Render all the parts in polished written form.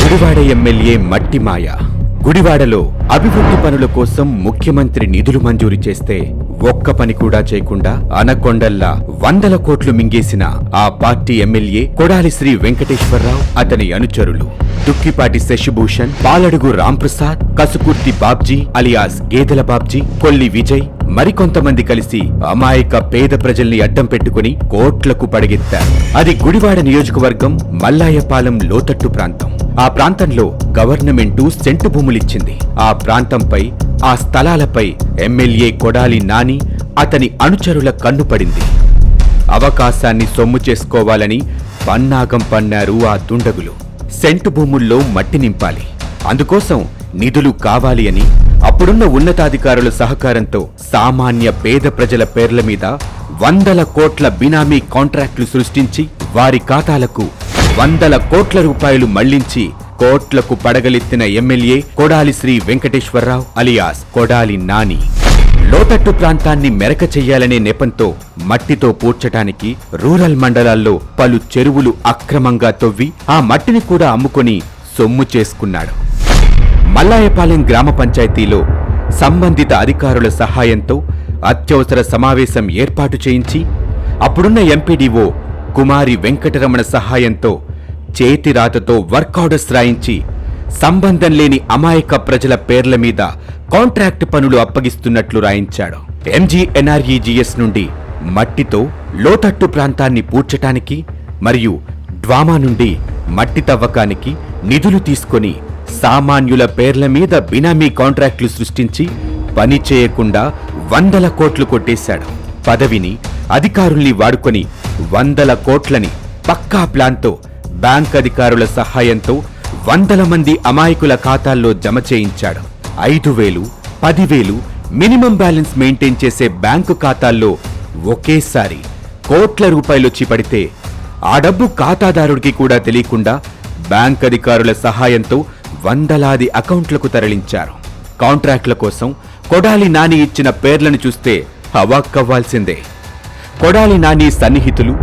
Gudivada MLA మట్టి మాయ. గుడివాడలో అభివృద్ధి పనుల కోసం ముఖ్యమంత్రి నిధులు మంజూరు చేస్తే ఒక్క పని కూడా చేయకుండా అనకొండల్లా 100 కోట్లు మింగేసిన ఆ పార్టీ ఎమ్మెల్యే కొడాలి శ్రీ వెంకటేశ్వరరావు, అతని అనుచరులు దుక్కిపాటి శశిభూషణ్, పాలడుగు రాంప్రసాద్, కసుకుర్తి బాబ్జీ అలియాస్ గేదెల బాబ్జీ, కొల్లి విజయ్ మరికొంతమంది కలిసి అమాయక పేద ప్రజల్ని అడ్డం పెట్టుకుని కోట్లకు పడగెత్తారు. అది గుడివాడ నియోజకవర్గం మల్లాయపాలెం లోతట్టు ప్రాంతం. ఆ ప్రాంతంలో గవర్నమెంటు సెంటు భూములిచ్చింది. ఆ ప్రాంతంపై, ఆ స్థలాలపై ఎమ్మెల్యే కొడాలి నాని, అతని అనుచరుల కన్ను పడింది. అవకాశాన్ని సొమ్ము చేసుకోవాలని పన్నాగం పన్నారు ఆ దుండగులు. సెంటు భూముల్లో మట్టి నింపాలి, అందుకోసం నిధులు కావాలి అని అప్పుడున్న ఉన్నతాధికారుల సహకారంతో సామాన్య పేద ప్రజల పేర్ల మీద 100 కోట్ల బినామీ కాంట్రాక్టులు సృష్టించి వారి ఖాతాలకు 100 కోట్ల రూపాయలు మళ్లించి కోట్లకు పడగలెత్తిన ఎమ్మెల్యే కొడాలి శ్రీ వెంకటేశ్వరరావు అలియాస్ కొడాలి నాని. లోతట్టు ప్రాంతాన్ని మెరక చెయ్యాలనే నెపంతో మట్టితో పూడ్చటానికి రూరల్ మండలాల్లో పలు చెరువులు అక్రమంగా తవ్వి ఆ మట్టిని కూడా అమ్ముకొని సొమ్ము చేసుకున్నాడు. మల్లాయపాలెం గ్రామ పంచాయతీలో సంబంధిత అధికారుల సహాయంతో అత్యవసర సమావేశం ఏర్పాటు చేయించి అప్పుడున్న ఎంపీడీఓ కుమారి వెంకటరమణ సహాయంతో చేతిరాతతో వర్కార్డర్స్ రాయించి సంబంధం లేని అమాయక ప్రజల పేర్ల మీద కాంట్రాక్ట్ పనులు అప్పగిస్తున్నట్లు రాయించాడు. ఎంజీఎన్ఆర్ఈజీఎస్ నుండి మట్టితో లోతట్టు ప్రాంతాన్ని పూడ్చటానికి మరియు డ్వామా నుండి మట్టి తవ్వకానికి నిధులు తీసుకొని సామాన్యుల పేర్ల మీద బినామీ కాంట్రాక్టులు సృష్టించి పని చేయకుండా 100 కోట్లు కొట్టేశాడు. పదవిని, అధికారుల్ని వాడుకొని 100 కోట్లని పక్కా ప్లాన్తో బ్యాంక్ అధికారుల సహాయంతో 100 మంది అమాయకుల ఖాతాల్లో జమ చేయించాడు. 5,000, 10,000 మినిమం బ్యాలెన్స్ మెయింటైన్ చేసే బ్యాంకు ఖాతాల్లో ఒకేసారి కోట్ల రూపాయలొచ్చి పడితే ఆ డబ్బు ఖాతాదారుడికి కూడా తెలియకుండా బ్యాంక్ అధికారుల సహాయంతో వందలాది అకౌంట్లకు తరలించారు. కాంట్రాక్టుల కోసం కొడాలి నాని ఇచ్చిన పేర్లను చూస్తే అవాక్కవ్వాల్సిందే. కొడాలి నాని సన్నిహితులు,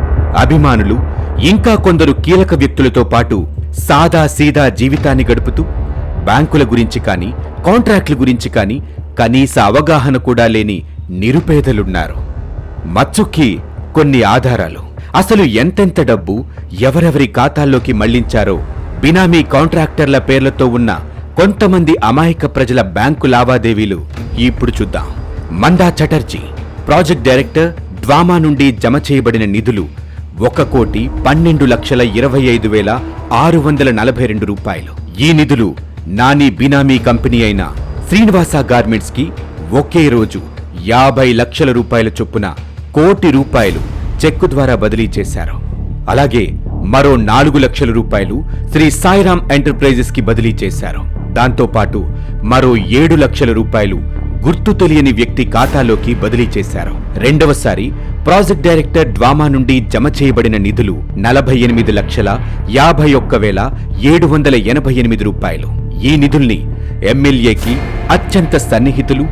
అభిమానులు, ఇంకా కొందరు కీలక వ్యక్తులతో పాటు సాదా సీదా జీవితాన్ని గడుపుతూ బ్యాంకుల గురించి కానీ, కాంట్రాక్టుల గురించి కానీ కనీస అవగాహన కూడా లేని నిరుపేదలున్నారు. మచ్చుక్కి కొన్ని ఆధారాలు, అసలు ఎంతెంత డబ్బు ఎవరెవరి ఖాతాల్లోకి మళ్లించారో బినామీ కాంట్రాక్టర్ల పేర్లతో ఉన్న కొంతమంది అమాయక ప్రజల బ్యాంకు లావాదేవీలు ఇప్పుడు చూద్దాం. మందా చటర్జీ, ప్రాజెక్ట్ డైరెక్టర్, డ్వామా నుండి జమ చేయబడిన నిధులు 1,12,25,642 రూపాయలు. ఈ నిధులు నాని బినామీ కంపెనీ అయిన శ్రీనివాస గార్మెంట్స్ కి ఒకే రోజు 50 లక్షల రూపాయల చొప్పున కోటి రూపాయలు చెక్కు ద్వారా బదిలీ చేశారు. అలాగే మరో 4 లక్షల రూపాయలు శ్రీ సాయిరాం ఎంటర్ప్రైజెస్ కి బదిలీ చేశారు. దాంతోపాటు మరో 7 లక్షల రూపాయలు గుర్తు తెలియని వ్యక్తి ఖాతాలోకి బదిలీ చేశారు. రెండవసారి ప్రాజెక్ట్ డైరెక్టర్ డ్వామా నుండి జమ చేయబడిన నిధులు 48,51,788 రూపాయలు. ఈ నిధుల్ని ఎమ్మెల్యేకి అత్యంత సన్నిహితులు,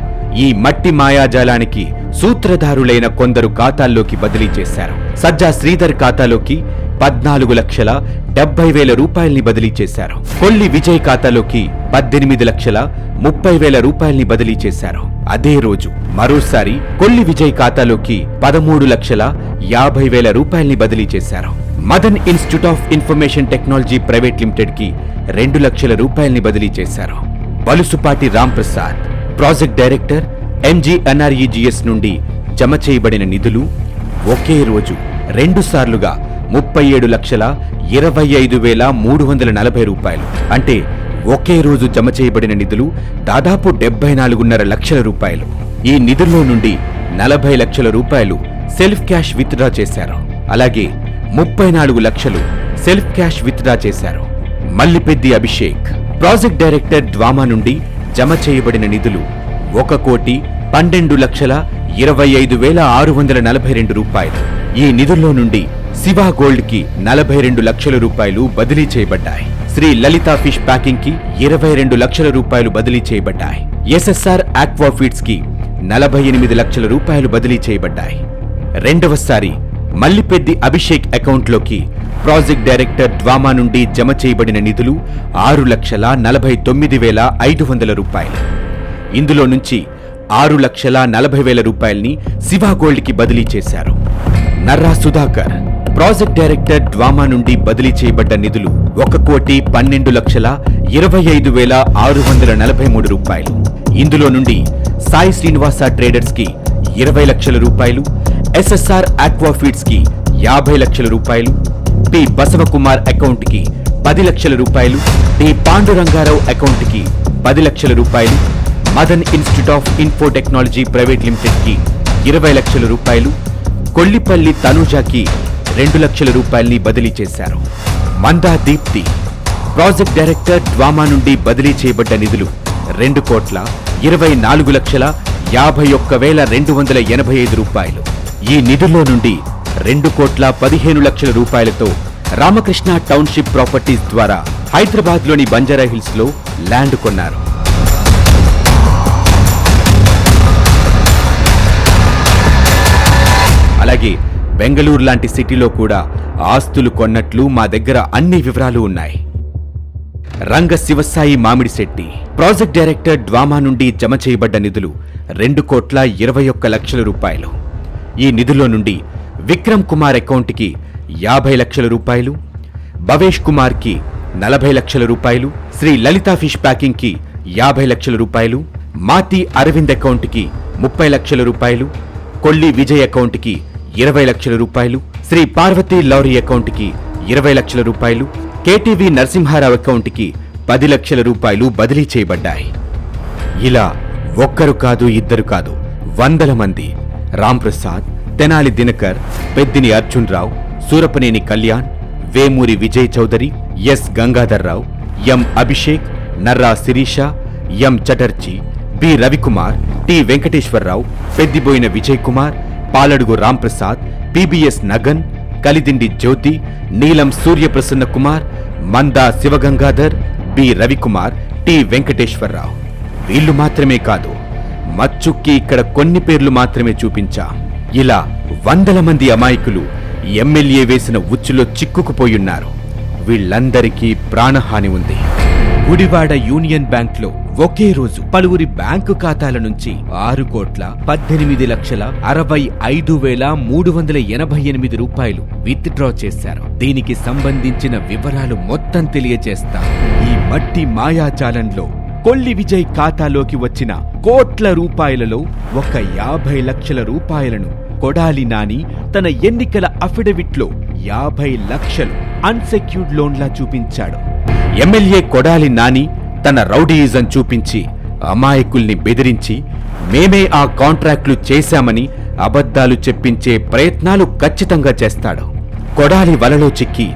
ఈ మట్టి మాయాజాలానికి సూత్రధారులైన కొందరు ఖాతాల్లోకి బదిలీ చేశారు. సజ్జా శ్రీధర్ ఖాతాలోకి 14,70,000 రూపాయల్ని బదిలీ చేశారు. కొల్లి విజయ్ ఖాతాలోకి 18,30,000 రూపాయల్ని బదిలీ చేశారు. అదే రోజు మరోసారి కొల్లి విజయ్ ఖాతాలోకి 13,50,000 రూపాయల్ని బదిలీ చేశారు. Madan institute of information technology private limited కి 2 లక్షల రూపాయల్ని బదిలీ చేశారు. Balusupati Ramprasad, project director, MGNREGS నుండి జమ చేయబడిన నిధులు ఒకే రోజు 2 సార్లుగా 37,25,340 రూపాయలు. అంటే ఒకే రోజు జమ చేయబడిన నిధులు దాదాపు 74.5 లక్షల రూపాయలు. ఈ నిధుల్లో నుండి 40 లక్షల రూపాయలు సెల్ఫ్ క్యాష్ విత్డ్రా చేశారు. అలాగే 34 లక్షలు సెల్ఫ్ క్యాష్ విత్డ్రా చేశారు. మల్లిపెద్ది అభిషేక్, ప్రాజెక్ట్ డైరెక్టర్, డ్వామా నుండి జమ చేయబడిన నిధులు 1,12,25,642 రూపాయలు. ఈ నిధుల్లో నుండి శివా గోల్డ్ కి 42 లక్షల రూపాయలు బదిలీ చేయబడ్డాయి. శ్రీ లలిత ఫిష్ ప్యాకింగ్ కి 22 లక్షల రూపాయలు బదిలీ చేయబడ్డాయి. ఎస్ఎస్ఆర్ ఆక్వా ఫీడ్స్ కి 48 లక్షల రూపాయలు బదిలీ చేయబడ్డాయి. రెండవసారి మల్లిపెద్ది అభిషేక్ అకౌంట్లోకి ప్రాజెక్ట్ డైరెక్టర్ డ్వామా నుండి జమ చేయబడిన నిధులు 6,49,500 రూపాయలు. ఇందులో నుంచి 6,40,000 రూపాయల్ని శివ గోల్డ్కి బదిలీ చేశారు. నర్రా సుధాకర్ ప్రాజెక్ట్ డైరెక్టర్ డ్వామా నుండి బదిలీ చేయబడ్డ నిధులు 1,12,25,643 రూపాయలు. ఇందులో నుండి సాయి శ్రీనివాస ట్రేడర్స్ కి 20 లక్షల రూపాయలు, ఎస్ఎస్ఆర్ ఆక్వాఫీడ్స్ కి 50 లక్షల రూపాయలు, పి బసవకుమార్ అకౌంట్ కి 10 లక్షల రూపాయలు, టి పాండురంగారావు అకౌంట్ కి 10 లక్షల రూపాయలు, Madan institute of info technology private limited కి 20 లక్షల రూపాయలు, కొల్లిపల్లి తనూజాకి 2 లక్షల రూపాయల్ని బదిలీ చేశారు. మందా దీప్తి ప్రాజెక్ట్ డైరెక్టర్ డ్వామా నుండి బదిలీ చేయబడ్డ నిధులు 2,24,51,285 రూపాయలు. ఈ నిధుల్లో నుండి 2,15,00,000 రూపాయలతో రామకృష్ణ టౌన్షిప్ ప్రాపర్టీస్ ద్వారా హైదరాబాద్లోని బంజారాహిల్స్ లో ల్యాండ్ కొన్నారు. అలాగే బెంగళూరు లాంటి సిటీలో కూడా ఆస్తులు కొన్నట్లు మా దగ్గర అన్ని వివరాలు ఉన్నాయి. రంగ శివసాయి మామిడిశెట్టి ప్రాజెక్ట్ డైరెక్టర్ డ్వామా నుండి జమ చేయబడ్డ నిధులు 2,21,00,000 రూపాయలు. ఈ నిధుల్లో నుండి విక్రమ్ కుమార్ అకౌంట్కి 50 లక్షల రూపాయలు, భవేష్ కుమార్ కి 40 లక్షల రూపాయలు, శ్రీ లలితా ఫిష్ ప్యాకింగ్ కి 50 లక్షల రూపాయలు, మాతి అరవింద్ అకౌంట్ కి 30 లక్షల రూపాయలు, కొల్లి విజయ్ అకౌంట్ కి 20 లక్షల రూపాయలు, శ్రీ పార్వతీ లౌరీ అకౌంట్ కి 20 లక్షల రూపాయలు, కేటీవీ నరసింహారావు అకౌంట్ కి 10 లక్షల రూపాయలు బదిలీ చేయబడ్డాయి. ఇలా ఒక్కరు కాదు, ఇద్దరు కాదు, వందల మంది Ramprasad, Tenali Dinakar, Peddini Arjun Rao, Surapaneni Kalyan, Vemuri Vijay Chowdary, S Gangadharrao, M Abhishek, Narra Sirisha, M Chatterjee, B Ravikumar, T Venkateswararao, Peddiboina Vijay Kumar, Paladugu Ramprasad, PBS Nagan, Kalidindi Jyothi, Neelam Suryaprasanna Kumar, Manda Sivagangadhar, B Ravikumar, T Venkateswararao. వీళ్లు మాత్రమే కాదు, మచ్చుక్కి ఇక్కడ కొన్ని పేర్లు మాత్రమే చూపించా. ఇలా వందల మంది అమాయకులు ఎమ్మెల్యే వేసిన ఉచ్చులో చిక్కుకుపోయున్నారు. వీళ్లందరికీ ప్రాణహాని ఉంది. గుడివాడ యూనియన్ బ్యాంక్ లో ఒకే రోజు పలువురి బ్యాంకు ఖాతాల నుంచి 6,18,65,388 రూపాయలు విత్ డ్రా చేశారు. దీనికి సంబంధించిన వివరాలు మొత్తం తెలియజేస్తా. ఈ మట్టి మాయాజాలంలో కొల్లి విజయ్ ఖాతాలోకి వచ్చిన కోట్ల రూపాయలలో 50 లక్షల రూపాయలను కొడాలి నాని తన ఎన్నికల అఫిడవిట్లో 50 లక్షలు అన్సెక్యూర్డ్ లోన్లా చూపించాడు. ఎమ్మెల్యే కొడాలి నాని తన రౌడీయిజం చూపించి అమాయకుల్ని బెదిరించి మేమే ఆ కాంట్రాక్టులు చేశామని అబద్ధాలు చెప్పించే ప్రయత్నాలు ఖచ్చితంగా చేస్తాడు. కొడాలి వలలో చిక్కి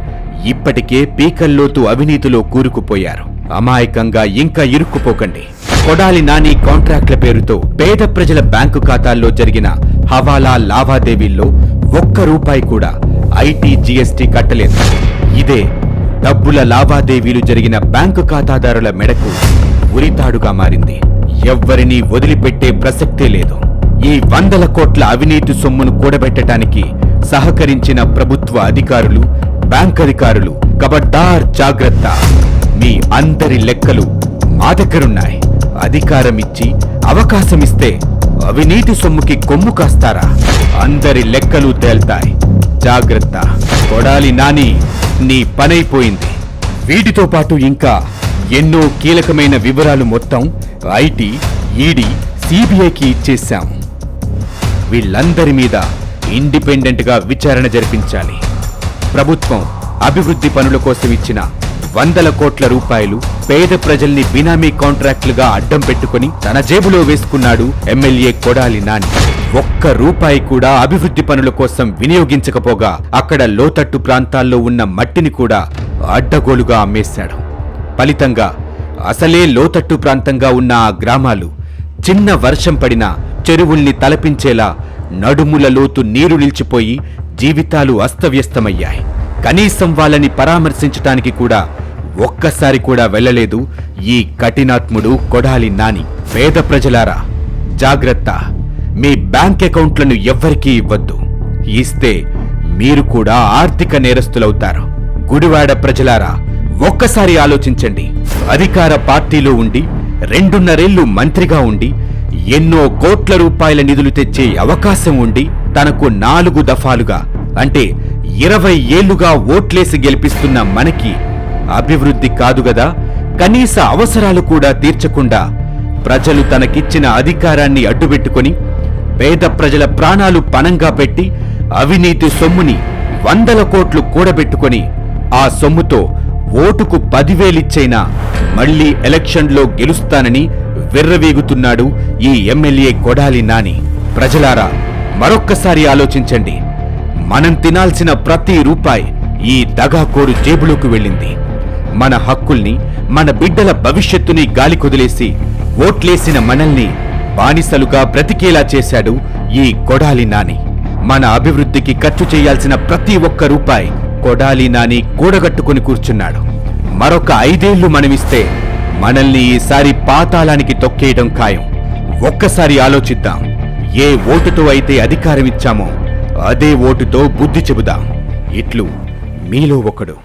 ఇప్పటికే పీకల్లోతు అవినీతిలో కూరుకుపోయారు. అమాయకంగా ఇంకా ఇరుక్కుపోకండి. కొడాలి నాని కాంట్రాక్ట్ల పేరుతో పేద ప్రజల బ్యాంకు ఖాతాల్లో జరిగిన హవాలా లావాదేవీల్లో ₹1 కూడా ఐటీ జీఎస్టీ కట్టలేదు. ఇదే డబ్బుల లావాదేవీలు జరిగిన బ్యాంకు ఖాతాదారుల మెడకు ఉరితాడుగా మారింది. ఎవ్వరినీ వదిలిపెట్టే ప్రసక్తే లేదు. ఈ వందల కోట్ల అవినీతి సొమ్మును కూడబెట్టడానికి సహకరించిన ప్రభుత్వ అధికారులు, బ్యాంక్ అధికారులు ఖబర్దార్ జాగ్రత్త. మీ అందరి లెక్కలు మా దగ్గరున్నాయి. అధికారమిచ్చి అవకాశమిస్తే అవినీతి సొమ్ముకి కొమ్ము కాస్తారా? అందరి లెక్కలు తేల్తాయి. జాగ్రత్త. కొడాలి నాని, నీ పనైపోయింది. వీటితో పాటు ఇంకా ఎన్నో కీలకమైన వివరాలు మొత్తం ఐటీ, ఈడీ, సిబిఐకి ఇచ్చేశాం. వీళ్ళందరి మీద ఇండిపెండెంట్ గా విచారణ జరిపించాలి. ప్రభుత్వం అభివృద్ధి పనుల కోసం ఇచ్చిన వందల కోట్ల రూపాయలు పేద ప్రజల్ని బినామీ కాంట్రాక్టులుగా అడ్డం పెట్టుకుని తన జేబులో వేసుకున్నాడు ఎమ్మెల్యే కొడాలి నాని. ₹1 కూడా అభివృద్ధి పనుల కోసం వినియోగించకపోగా అక్కడ లోతట్టు ప్రాంతాల్లో ఉన్న మట్టిని కూడా అడ్డగోలుగా అమ్మేశాడు. ఫలితంగా అసలే లోతట్టు ప్రాంతంగా ఉన్న ఆ గ్రామాలు చిన్న వర్షం పడినా చెరువుల్ని తలపించేలా నడుముల లోతు నీరు నిలిచిపోయి జీవితాలు అస్తవ్యస్తమయ్యాయి. కనీసం వాళ్ళని పరామర్శించటానికి కూడా ఒక్కసారి కూడా వెళ్ళలేదు ఈ కఠినాత్ముడు కొడాలి నాని. పేద ప్రజలారా జాగ్రత్త. మీ బ్యాంక్ అకౌంట్లను ఎవ్వరికీ ఇవ్వద్దు. ఇస్తే మీరు కూడా ఆర్థిక నేరస్తులవుతారు. గుడివాడ ప్రజలారా, ఒక్కసారి ఆలోచించండి. అధికార పార్టీలో ఉండి 2.5 మంత్రిగా ఉండి ఎన్నో కోట్ల రూపాయల నిధులు తెచ్చే అవకాశం ఉండి తనకు 4 దఫాలుగా అంటే 20 ఏళ్లుగా ఓట్లేసి గెలిపిస్తున్న మనకి అభివృద్ధి కాదుగదా, కనీస అవసరాలు కూడా తీర్చకుండా ప్రజలు తనకిచ్చిన అధికారాన్ని అడ్డుపెట్టుకుని పేద ప్రజల ప్రాణాలు పణంగా పెట్టి అవినీతి సొమ్ముని 100 కోట్లు కూడబెట్టుకుని ఆ సొమ్ముతో ఓటుకు 10,000 ఇచ్చైనా మళ్లీ ఎలక్షన్లో గెలుస్తానని విర్రవీగుతున్నాడు ఈ ఎమ్మెల్యే కొడాలి నాని. ప్రజలారా, మరొక్కసారి ఆలోచించండి. మనం తినాల్సిన ప్రతి రూపాయి ఈ దగాకోరు జేబులోకి వెళ్ళింది. మన హక్కుల్ని, మన బిడ్డల భవిష్యత్తుని గాలి కొదిలేసి ఓట్లేసిన మనల్ని బానిసలుగా బ్రతికేలా చేశాడు ఈ కొడాలి నాని. మన అభివృద్ధికి ఖర్చు చేయాల్సిన ప్రతి ఒక్క రూపాయి కొడాలి నాని కూడగట్టుకుని కూర్చున్నాడు. మరొక 5 ఏళ్లు మనమిస్తే మనల్ని ఈసారి పాతాళానికి తొక్కేయడం ఖాయం. ఒక్కసారి ఆలోచిద్దాం. ఏ ఓటుతో అయితే అధికారం ఇచ్చామో అదే ఓటుతో బుద్ధి చెబుదాం. ఇట్లు మీలో ఒకడు.